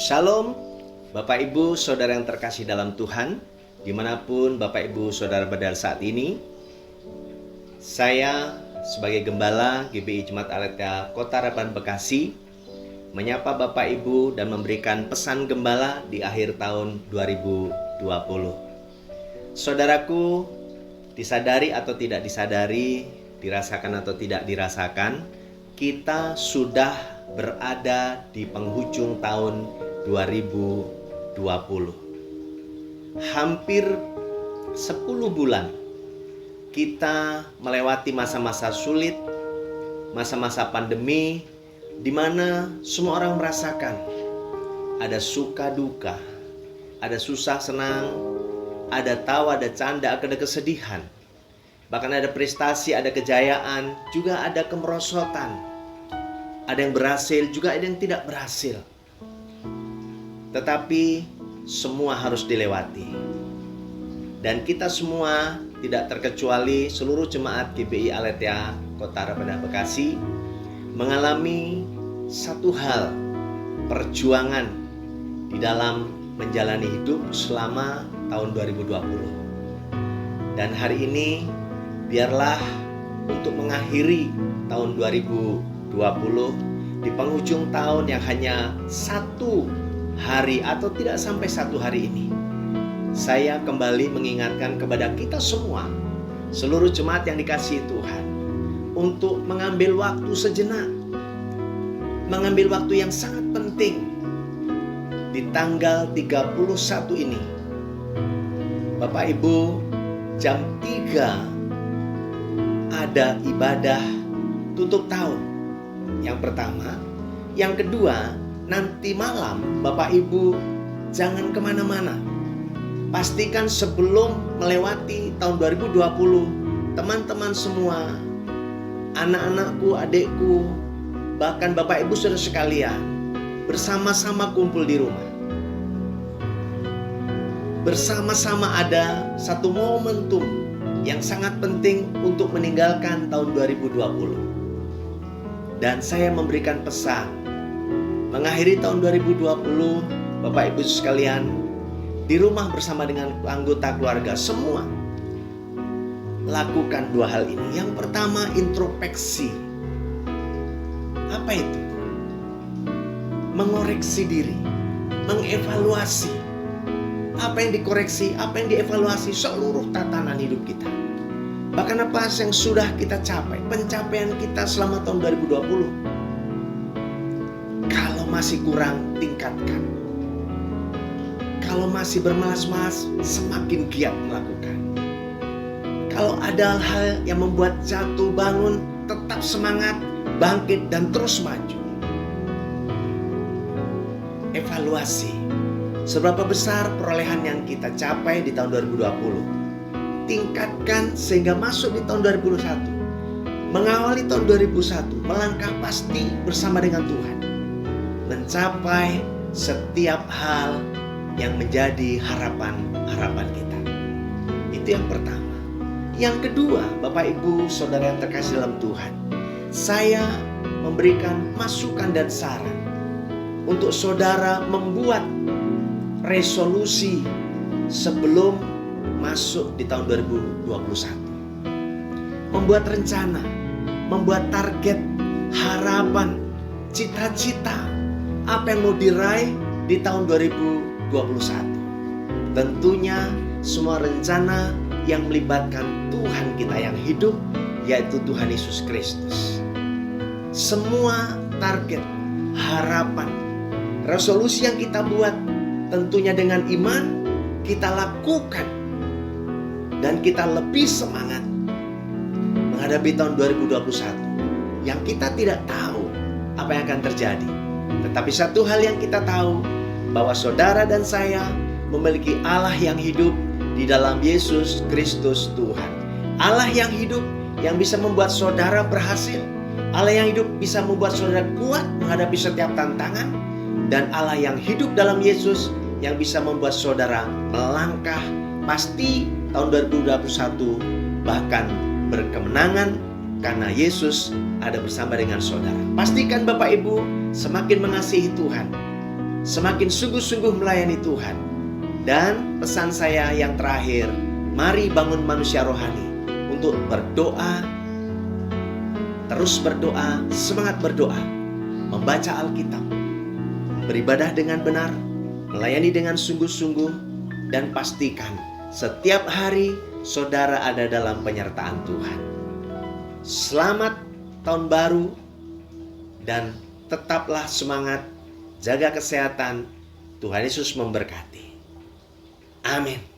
Shalom, Bapak Ibu Saudara yang terkasih dalam Tuhan, dimanapun Bapak Ibu Saudara berada saat ini. Saya sebagai Gembala GBI Jemaat Aletheia Kota Harapan Bekasi menyapa Bapak Ibu dan memberikan pesan Gembala di akhir tahun 2020. Saudaraku, disadari atau tidak disadari, dirasakan atau tidak dirasakan, kita sudah berada di penghujung tahun 2020. Hampir 10 bulan kita melewati masa-masa sulit, masa-masa pandemi, di mana semua orang merasakan ada suka duka, ada susah senang, ada tawa, ada canda, ada kesedihan. Bahkan ada prestasi, ada kejayaan, juga ada kemerosotan. Ada yang berhasil, juga ada yang tidak berhasil. Tetapi semua harus dilewati. Dan kita semua, tidak terkecuali seluruh jemaat GBI Aletheia Kota Harapan Bekasi, mengalami satu hal, perjuangan di dalam menjalani hidup selama tahun 2020. Dan hari ini, biarlah untuk mengakhiri tahun 2020 di penghujung tahun yang hanya satu hari atau tidak sampai satu hari ini, saya kembali mengingatkan kepada kita semua, seluruh jemaat yang dikasihi Tuhan, untuk mengambil waktu sejenak, mengambil waktu yang sangat penting di tanggal 31 ini. Bapak Ibu, jam 3 ada ibadah tutup tahun. Yang pertama. Yang kedua, nanti malam Bapak Ibu jangan kemana-mana. Pastikan sebelum melewati tahun 2020, teman-teman semua, anak-anakku, adikku, bahkan Bapak Ibu saudara sekalian, bersama-sama kumpul di rumah. Bersama-sama ada satu momentum yang sangat penting untuk meninggalkan tahun 2020. Dan saya memberikan pesan, mengakhiri tahun 2020, Bapak Ibu sekalian, di rumah bersama dengan anggota keluarga semua, lakukan dua hal ini. Yang pertama, introspeksi. Apa itu? Mengoreksi diri, mengevaluasi. Apa yang dikoreksi, apa yang dievaluasi, seluruh tatanan hidup kita. Bahkan apa yang sudah kita capai, pencapaian kita selama tahun 2020. Kalau masih kurang, tingkatkan. Kalau masih bermalas-malas, semakin giat melakukan. Kalau ada hal yang membuat jatuh bangun, tetap semangat, bangkit, dan terus maju. Evaluasi. Seberapa besar perolehan yang kita capai di tahun 2020. Tingkatkan sehingga masuk di tahun 2021. Mengawali tahun 2001, melangkah pasti bersama dengan Tuhan. Mencapai setiap hal yang menjadi harapan kita. Itu yang pertama. Yang kedua, Bapak Ibu Saudara yang terkasih dalam Tuhan, saya memberikan masukan dan saran untuk saudara membuat resolusi sebelum masuk di tahun 2021. Membuat rencana, membuat target, harapan, cita-cita, apa yang mau diraih di tahun 2021. Tentunya semua rencana yang melibatkan Tuhan kita yang hidup, yaitu Tuhan Yesus Kristus. Semua target, harapan, resolusi yang kita buat, tentunya dengan iman kita lakukan, dan kita lebih semangat menghadapi tahun 2021 yang kita tidak tahu apa yang akan terjadi. Tetapi satu hal yang kita tahu, bahwa saudara dan saya memiliki Allah yang hidup di dalam Yesus Kristus Tuhan. Allah yang hidup yang bisa membuat saudara berhasil. Allah yang hidup bisa membuat saudara kuat menghadapi setiap tantangan. Dan Allah yang hidup dalam Yesus yang bisa membuat saudara melangkah pasti tahun 2021 bahkan berkemenangan karena Yesus ada bersama dengan saudara. Pastikan Bapak Ibu semakin mengasihi Tuhan, semakin sungguh-sungguh melayani Tuhan. Dan pesan saya yang terakhir, mari bangun manusia rohani untuk berdoa, terus berdoa, semangat berdoa, membaca Alkitab, beribadah dengan benar, melayani dengan sungguh-sungguh, dan pastikan setiap hari saudara ada dalam penyertaan Tuhan. Selamat tahun baru, dan tetaplah semangat, jaga kesehatan. Tuhan Yesus memberkati. Amin.